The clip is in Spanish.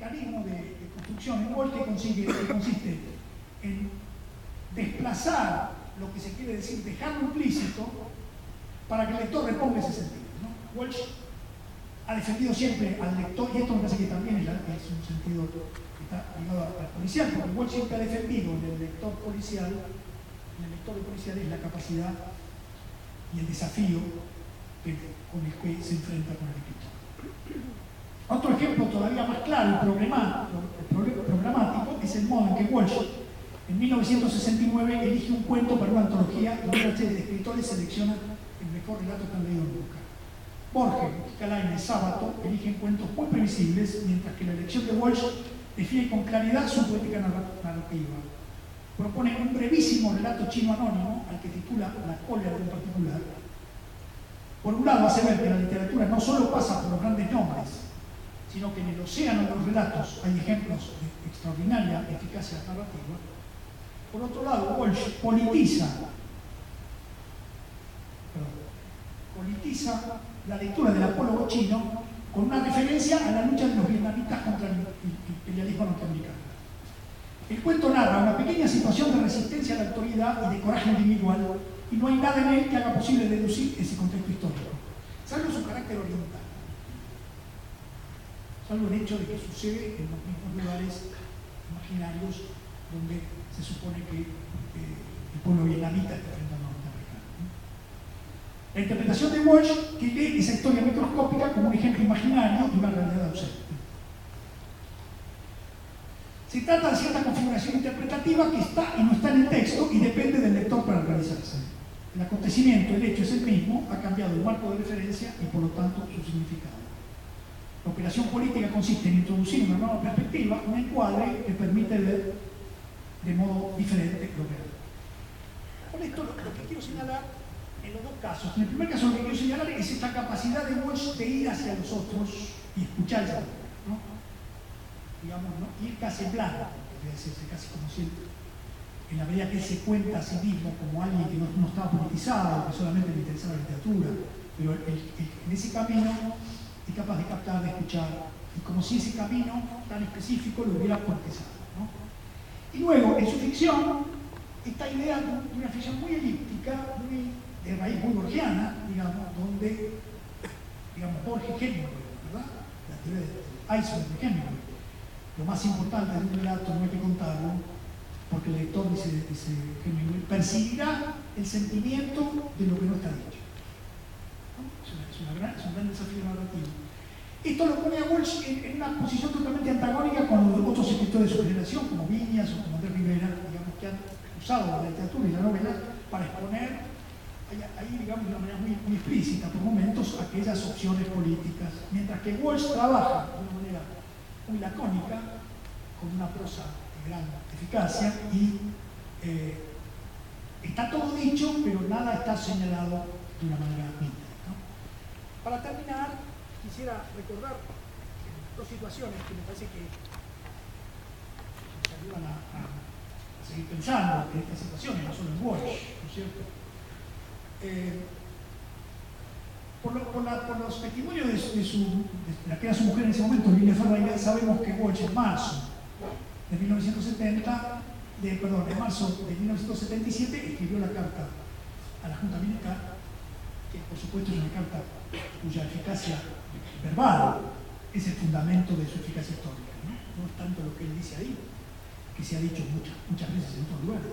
mecanismo de construcción en Walsh que consiste en desplazar lo que se quiere decir, dejarlo implícito, para que el lector reponga ese sentido, ¿no? Walsh ha defendido siempre al lector, y esto me parece que también es un sentido que está ligado al policial, porque Walsh siempre ha defendido en el lector policial, en el lector de policial es la capacidad y el desafío con el que se enfrenta con el escritor. Otro ejemplo todavía más claro y programático es el modo en que Walsh en 1969 elige un cuento para una antología donde una serie de escritores selecciona el mejor relato que han leído nunca. Borges, Calain y Sábato eligen cuentos muy previsibles, mientras que la elección de Walsh define con claridad su poética narrativa. Propone un brevísimo relato chino anónimo al que titula La cólera de un particular. Por un lado hace ver que la literatura no solo pasa por los grandes nombres, sino que en el océano de los relatos hay ejemplos de extraordinaria eficacia narrativa. Por otro lado, Walsh politiza la lectura del apólogo chino con una referencia a la lucha de los vietnamitas contra el imperialismo norteamericano. El cuento narra una pequeña situación de resistencia a la autoridad y de coraje individual, y no hay nada en él que haga posible deducir ese contexto histórico, salvo su carácter oriental, salvo el hecho de que sucede en los mismos lugares imaginarios donde se supone que el pueblo vietnamita está frente al norteamericano. La interpretación de Walsh que lee esa historia microscópica como un ejemplo imaginario de una realidad ausente. Se trata de cierta configuración interpretativa que está y no está en el texto y depende del lector para realizarse. El acontecimiento, el hecho es el mismo, ha cambiado el marco de referencia y por lo tanto su significado. La operación política consiste en introducir una nueva perspectiva, un encuadre que permite ver de modo diferente lo real. Con esto lo que quiero señalar en los dos casos. En el primer caso lo que quiero señalar es esta capacidad de Walsh de ir hacia los otros y escuchar esa voz, ¿no? Digamos, ¿no? Ir casi en plano, podría decirse, casi como si en la medida que él se cuenta a sí mismo como alguien que no estaba politizado, que solamente le interesaba la literatura, pero en ese camino es capaz de captar, de escuchar, y como si ese camino tan específico lo hubiera politizado, ¿no? Y luego, en su ficción, esta idea de una ficción muy elíptica, de raíz muy borgiana, digamos, donde, digamos, Borges Hemingway, ¿verdad? La teoría del iceberg de Hemingway. Lo más importante de un relato no hay que contarlo, porque el lector, dice Hemingway, percibirá el sentimiento de lo que no está dicho, ¿no? Es un gran desafío narrativo. Esto lo pone a Walsh en una posición totalmente antagónica con los otros escritores de su generación, como Viñas o como Andrés Rivera, digamos, que han usado la literatura y la novela para exponer ahí, digamos, de una manera muy explícita, por momentos, aquellas opciones políticas, mientras que Walsh trabaja de una manera muy lacónica, con una prosa de gran eficacia, y está todo dicho, pero nada está señalado de una manera nítida, ¿no? Para terminar, quisiera recordar dos situaciones que me parece que nos ayudan a seguir pensando en estas situaciones, no solo en Walsh, ¿no es cierto? Por los testimonios de la que era su mujer en ese momento, Lilia Ferreira, sabemos que Walsh en marzo de 1970, en marzo de 1977 escribió la carta a la Junta Militar, que por supuesto es una carta cuya eficacia verbal es el fundamento de su eficacia histórica, ¿no? No es tanto lo que él dice ahí, que se ha dicho muchas veces en otros lugares,